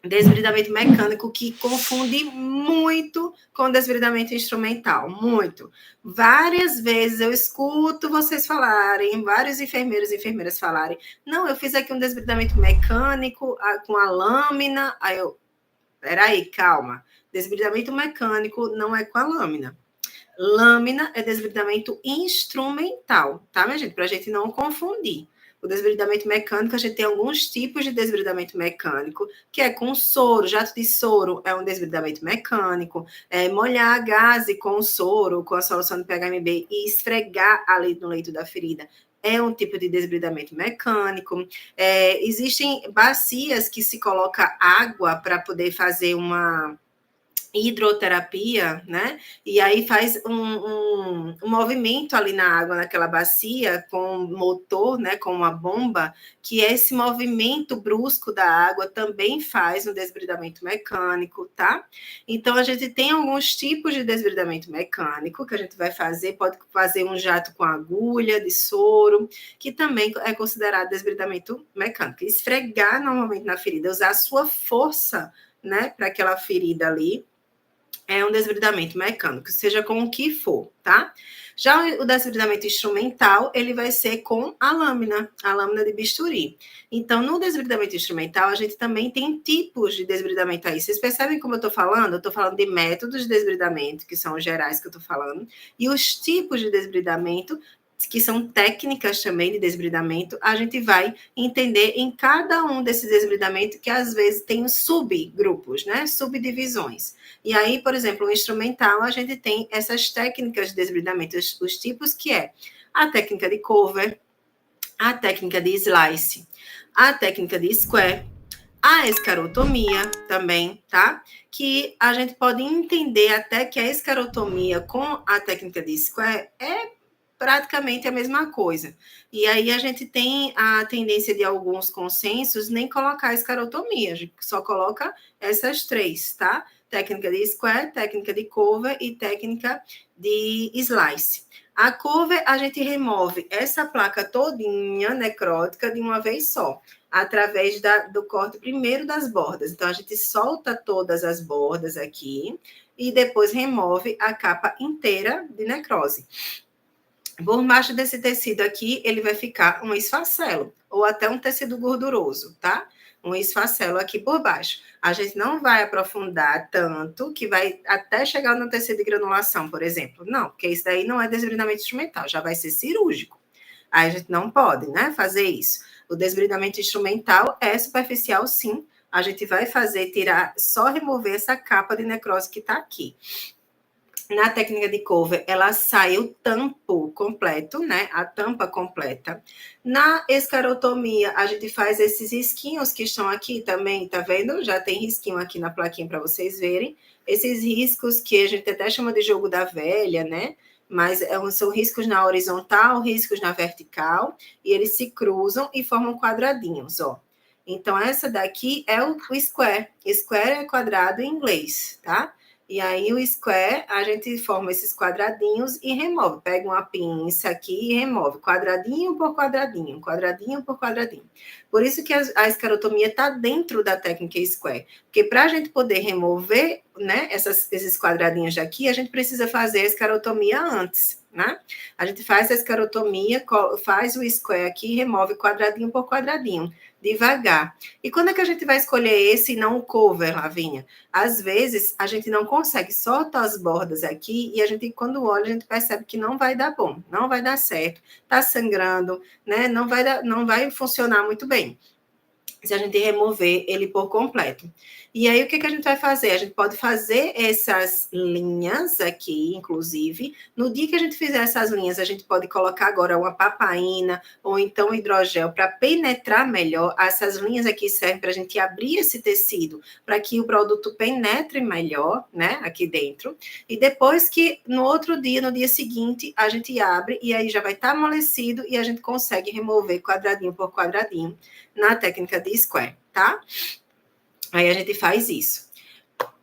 Desbridamento mecânico que confunde muito com desbridamento instrumental, muito. Várias vezes eu escuto vocês falarem, vários enfermeiros e enfermeiras falarem, não, eu fiz aqui um desbridamento mecânico com a lâmina, aí eu, peraí, calma, desbridamento mecânico não é com a lâmina. Lâmina é desbridamento instrumental, tá, minha gente? Para a gente não confundir. O desbridamento mecânico, a gente tem alguns tipos de desbridamento mecânico, que é com soro, jato de soro é um desbridamento mecânico, molhar a gaze com o soro, com a solução de PHMB e esfregar ali no leito da ferida é um tipo de desbridamento mecânico. Existem bacias que se coloca água para poder fazer uma hidroterapia, né? E aí faz um movimento ali na água, naquela bacia, com motor, né? Com uma bomba, que esse movimento brusco da água também faz um desbridamento mecânico, tá? Então, a gente tem alguns tipos de desbridamento mecânico que a gente vai fazer, pode fazer um jato com agulha de soro, que também é considerado desbridamento mecânico. Esfregar normalmente na ferida, usar a sua força, né, para aquela ferida ali, é um desbridamento mecânico, seja com o que for, tá? Já o desbridamento instrumental, ele vai ser com a lâmina de bisturi. Então, no desbridamento instrumental, a gente também tem tipos de desbridamento aí. Vocês percebem como eu tô falando? Eu tô falando de métodos de desbridamento, que são os gerais que eu tô falando, e os tipos de desbridamento, que são técnicas também de desbridamento, a gente vai entender em cada um desses desbridamentos, que às vezes tem subgrupos, né? Subdivisões. E aí, por exemplo, o instrumental, a gente tem essas técnicas de desbridamento, os tipos, que é a técnica de cover, a técnica de slice, a técnica de square, a escarotomia também, tá? Que a gente pode entender até que a escarotomia com a técnica de square é praticamente a mesma coisa. E aí a gente tem a tendência de alguns consensos nem colocar a escarotomia, a gente só coloca essas três, tá? Técnica de square, técnica de cover e técnica de slice. A cover, a gente remove essa placa todinha necrótica de uma vez só, através do corte primeiro das bordas. Então, a gente solta todas as bordas aqui e depois remove a capa inteira de necrose. Por baixo desse tecido aqui, ele vai ficar um esfacelo, ou até um tecido gorduroso, tá? Um esfacelo aqui por baixo. A gente não vai aprofundar tanto, que vai até chegar no tecido de granulação, por exemplo. Não, porque isso daí não é desbridamento instrumental, já vai ser cirúrgico. Aí a gente não pode, né, fazer isso. O desbridamento instrumental é superficial, sim. A gente vai fazer, tirar, só remover essa capa de necrose que tá aqui. Na técnica de cover, ela sai o tampo completo, né? A tampa completa. Na escarotomia, a gente faz esses risquinhos que estão aqui também, tá vendo? Já tem risquinho aqui na plaquinha para vocês verem. Esses riscos que a gente até chama de jogo da velha, né? Mas são riscos na horizontal, riscos na vertical, e eles se cruzam e formam quadradinhos, ó. Então, essa daqui é o square. Square é quadrado em inglês, tá? E aí, o square, a gente forma esses quadradinhos e remove. Pega uma pinça aqui e remove, quadradinho por quadradinho, quadradinho por quadradinho. Por isso que a escarotomia está dentro da técnica square. Porque para a gente poder remover, né, esses quadradinhos daqui, a gente precisa fazer a escarotomia antes, né? A gente faz a escarotomia, faz o square aqui e remove quadradinho por quadradinho, devagar. E quando é que a gente vai escolher esse e não o cover, Lavínia? Às vezes, a gente não consegue, solta as bordas aqui e a gente, quando olha, a gente percebe que não vai dar bom, não vai dar certo, tá sangrando, né? Não vai funcionar muito bem se a gente remover ele por completo. E aí, o que a gente vai fazer? A gente pode fazer essas linhas aqui, inclusive. No dia que a gente fizer essas linhas, a gente pode colocar agora uma papaina ou então hidrogel para penetrar melhor. Essas linhas aqui servem para a gente abrir esse tecido, para que o produto penetre melhor, né, aqui dentro. E depois que, no outro dia, no dia seguinte, a gente abre e aí já vai estar amolecido e a gente consegue remover quadradinho por quadradinho na técnica de square, tá? Aí a gente faz isso.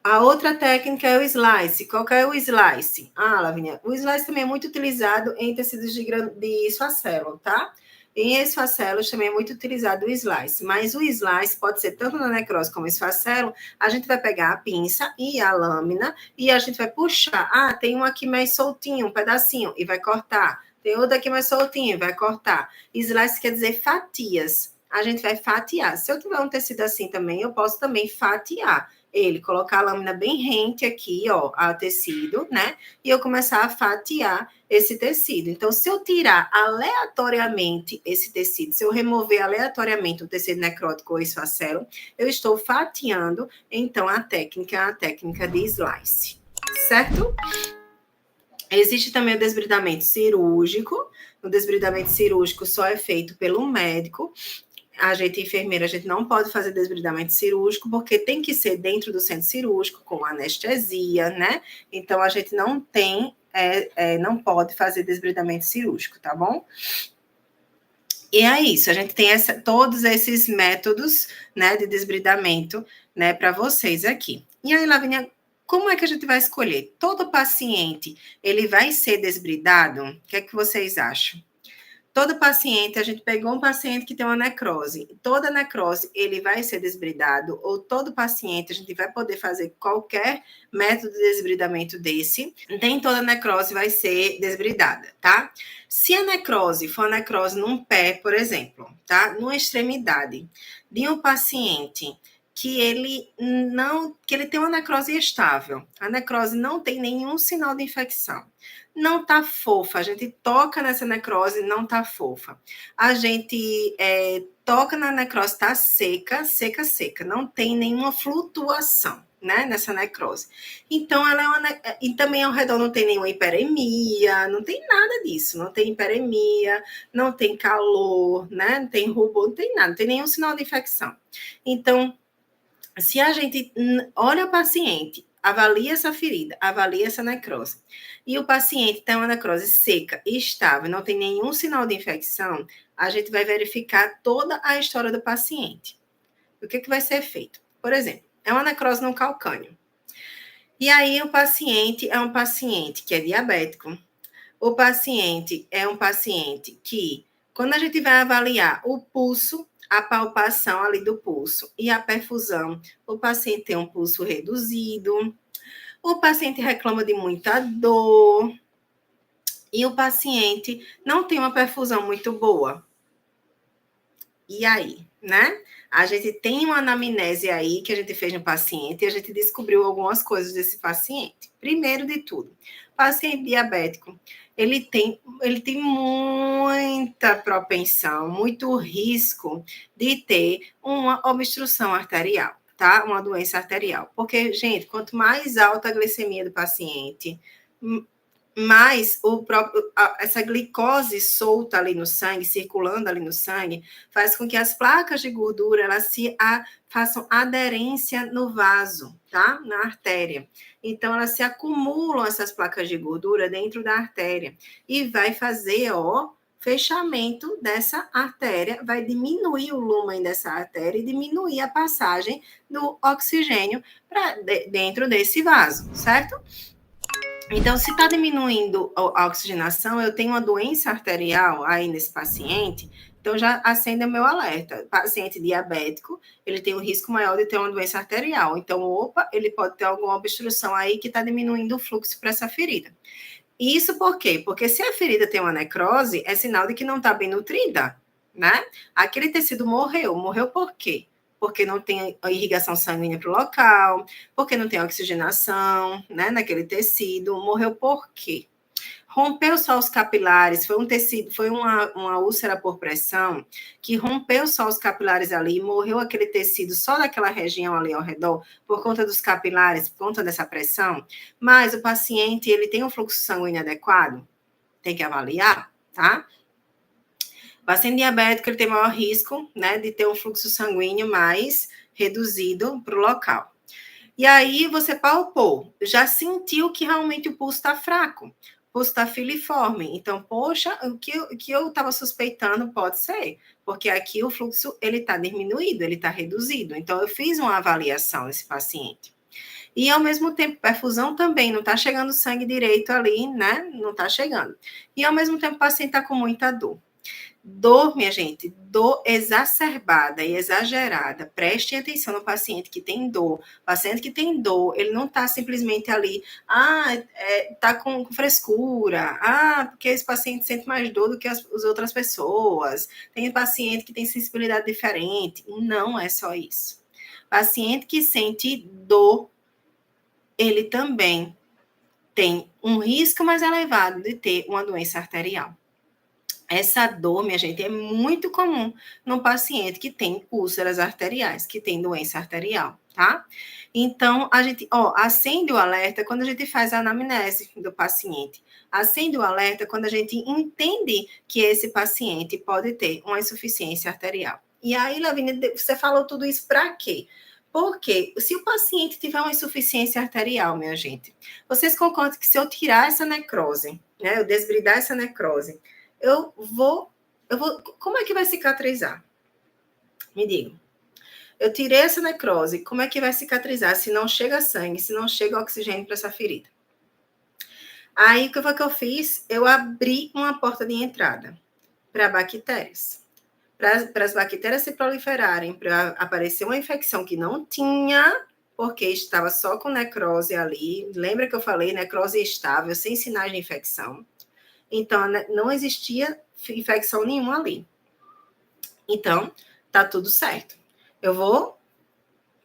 A outra técnica é o slice. Qual que é o slice? Ah, Lavínia, o slice também é muito utilizado em tecidos de esfacelo, tá? Em esfacelos também é muito utilizado o slice, mas o slice pode ser tanto na necrose como esfacelo. A gente vai pegar a pinça e a lâmina e a gente vai puxar. Ah, tem um aqui mais soltinho, um pedacinho, e vai cortar. Tem outro aqui mais soltinho, vai cortar. Slice quer dizer fatias. A gente vai fatiar. Se eu tiver um tecido assim também, eu posso também fatiar ele, colocar a lâmina bem rente aqui, ó, ao tecido, né? E eu começar a fatiar esse tecido. Então, se eu tirar aleatoriamente esse tecido, se eu remover aleatoriamente o tecido necrótico ou esfacelo, eu estou fatiando, então, a técnica de slice, certo? Existe também o desbridamento cirúrgico. O desbridamento cirúrgico só é feito pelo médico. A gente, enfermeira, a gente não pode fazer desbridamento cirúrgico, porque tem que ser dentro do centro cirúrgico, com anestesia, né? Então, a gente não tem, não pode fazer desbridamento cirúrgico, tá bom? E é isso, a gente tem todos esses métodos, né, de desbridamento, né, para vocês aqui. E aí, Lavínia, como é que a gente vai escolher? Todo paciente, ele vai ser desbridado? O que é que vocês acham? Todo paciente, a gente pegou um paciente que tem uma necrose, toda necrose ele vai ser desbridado, ou todo paciente a gente vai poder fazer qualquer método de desbridamento desse, nem toda necrose vai ser desbridada, tá? Se a necrose for uma necrose num pé, por exemplo, tá? Numa extremidade de um paciente que ele tem uma necrose estável, a necrose não tem nenhum sinal de infecção, não tá fofa, a gente toca nessa necrose, não tá fofa. A gente toca na necrose, tá seca, não tem nenhuma flutuação, né, nessa necrose. Então, e também ao redor não tem nenhuma hiperemia, não tem nada disso, não tem hiperemia, não tem calor, né, não tem rubor, não tem nada, não tem nenhum sinal de infecção. Então, se a gente olha o paciente, avalia essa ferida, avalia essa necrose, e o paciente tem uma necrose seca, estável, não tem nenhum sinal de infecção, a gente vai verificar toda a história do paciente. O que vai ser feito? Por exemplo, é uma necrose no calcânio. E aí o paciente é um paciente que é diabético. O paciente é um paciente que, quando a gente vai avaliar o pulso, a palpação ali do pulso e a perfusão, o paciente tem um pulso reduzido, o paciente reclama de muita dor e o paciente não tem uma perfusão muito boa. E aí, né? A gente tem uma anamnese aí que a gente fez no paciente e a gente descobriu algumas coisas desse paciente. Primeiro de tudo, paciente diabético, ele tem muita propensão, muito risco de ter uma obstrução arterial, tá? Uma doença arterial. Porque, gente, quanto mais alta a glicemia do paciente, mais essa glicose solta ali no sangue, circulando ali no sangue, faz com que as placas de gordura elas façam aderência no vaso, tá? Na artéria. Então, elas se acumulam, essas placas de gordura, dentro da artéria. E vai fazer, fechamento dessa artéria, vai diminuir o lumen dessa artéria e diminuir a passagem do oxigênio para dentro desse vaso, certo? Então, se está diminuindo a oxigenação, eu tenho uma doença arterial aí nesse paciente, então já acende o meu alerta. Paciente diabético, ele tem um risco maior de ter uma doença arterial. Então, ele pode ter alguma obstrução aí que está diminuindo o fluxo para essa ferida. Isso por quê? Porque se a ferida tem uma necrose, é sinal de que não está bem nutrida, né? Aquele tecido morreu. Morreu por quê? Porque não tem irrigação sanguínea para o local, porque não tem oxigenação, né, naquele tecido. Morreu por quê? Rompeu só os capilares, foi um tecido, foi uma úlcera por pressão que rompeu só os capilares ali, morreu aquele tecido só daquela região ali ao redor, por conta dos capilares, por conta dessa pressão, mas o paciente, ele tem um fluxo sanguíneo adequado? Tem que avaliar, tá? O paciente diabético, ele tem maior risco, né, de ter um fluxo sanguíneo mais reduzido para o local. E aí você palpou, já sentiu que realmente o pulso está fraco, o pulso está filiforme. Então, poxa, o que eu estava suspeitando pode ser, porque aqui o fluxo ele está diminuído, ele está reduzido. Então, eu fiz uma avaliação desse paciente. E, ao mesmo tempo, perfusão também, não está chegando sangue direito ali, né? Não está chegando. E, ao mesmo tempo, o paciente está com muita dor. Dor, minha gente, dor exacerbada e exagerada. Prestem atenção no paciente que tem dor. O paciente que tem dor, ele não está simplesmente ali, tá com frescura, porque esse paciente sente mais dor do que as outras pessoas. Tem paciente que tem sensibilidade diferente. Não é só isso. Paciente que sente dor, ele também tem um risco mais elevado de ter uma doença arterial. Essa dor, minha gente, é muito comum no paciente que tem úlceras arteriais, que tem doença arterial, tá? Então, a gente, acende o alerta quando a gente faz a anamnese do paciente. Acende o alerta quando a gente entende que esse paciente pode ter uma insuficiência arterial. E aí, Lavínia, você falou tudo isso para quê? Porque se o paciente tiver uma insuficiência arterial, minha gente, vocês concordam que se eu tirar essa necrose, né, eu desbridar essa necrose, eu vou. Como é que vai cicatrizar? Me digam. Eu tirei essa necrose, como é que vai cicatrizar se não chega sangue, se não chega oxigênio para essa ferida? Aí, o que foi que eu fiz? Eu abri uma porta de entrada para bactérias. Para as bactérias se proliferarem, para aparecer uma infecção que não tinha, porque estava só com necrose ali. Lembra que eu falei necrose estável, sem sinais de infecção? Então, não existia infecção nenhuma ali. Então, tá tudo certo. Eu vou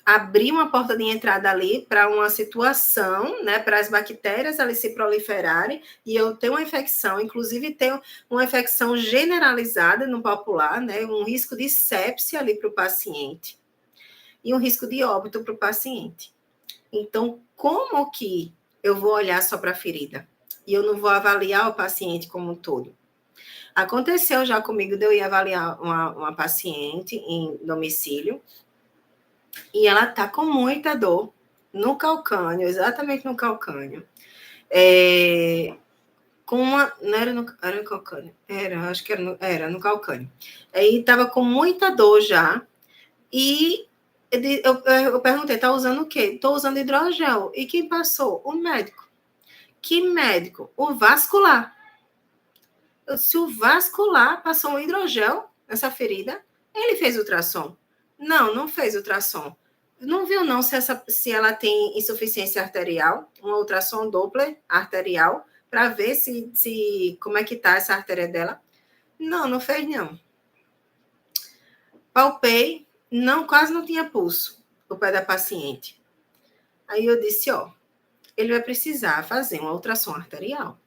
abrir uma porta de entrada ali para uma situação, né, para as bactérias ali se proliferarem e eu ter uma infecção, inclusive ter uma infecção generalizada no popular, né, um risco de sepse ali para o paciente e um risco de óbito para o paciente. Então, como que eu vou olhar só para a ferida? E eu não vou avaliar o paciente como um todo. Aconteceu já comigo de eu ir avaliar uma paciente em domicílio e ela tá com muita dor no calcânio, exatamente no calcânio. Com uma. Não era no calcânio? Acho que era no calcânio. Aí tava com muita dor já. E eu perguntei, tá usando o quê? Tô usando hidrogel. E quem passou? O médico. Que médico? O vascular. Se o vascular passou um hidrogel nessa ferida, ele fez ultrassom. Não fez ultrassom. Não viu não se ela tem insuficiência arterial, um ultrassom Doppler arterial, para ver como é que tá essa artéria dela. Não fez não. Palpei, quase não tinha pulso o pé da paciente. Aí eu disse, ele vai precisar fazer uma ultrassom arterial.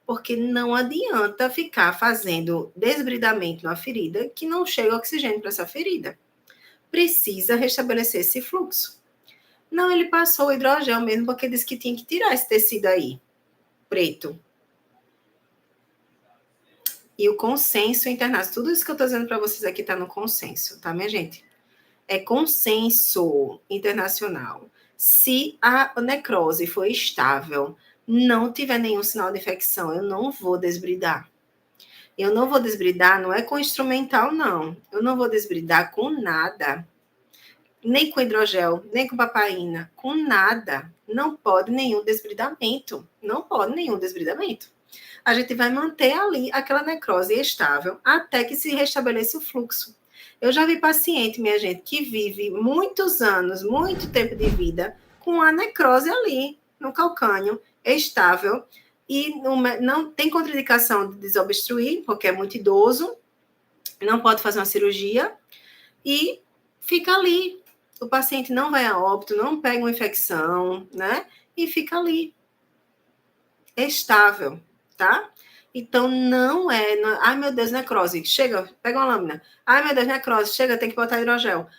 Porque não adianta ficar fazendo desbridamento na ferida que não chega oxigênio para essa ferida. Precisa restabelecer esse fluxo. Não, ele passou o hidrogel mesmo, porque disse que tinha que tirar esse tecido aí, preto. E o consenso internacional, tudo isso que eu estou dizendo para vocês aqui está no consenso, tá, minha gente? É consenso internacional. Se a necrose for estável, não tiver nenhum sinal de infecção, eu não vou desbridar. Eu não vou desbridar, não é com instrumental, não. Eu não vou desbridar com nada. Nem com hidrogel, nem com papaina, com nada. Não pode nenhum desbridamento. Não pode nenhum desbridamento. A gente vai manter ali aquela necrose estável até que se restabeleça o fluxo. Eu já vi paciente, minha gente, que vive muitos anos, muito tempo de vida, com a necrose ali, no calcânio, estável, e não tem contraindicação de desobstruir, porque é muito idoso, não pode fazer uma cirurgia, e fica ali. O paciente não vai a óbito, não pega uma infecção, né? E fica ali, estável, tá? Então, não é... Ai, meu Deus, necrose. Chega, pega uma lâmina. Ai, meu Deus, necrose. Chega, tem que botar hidrogel.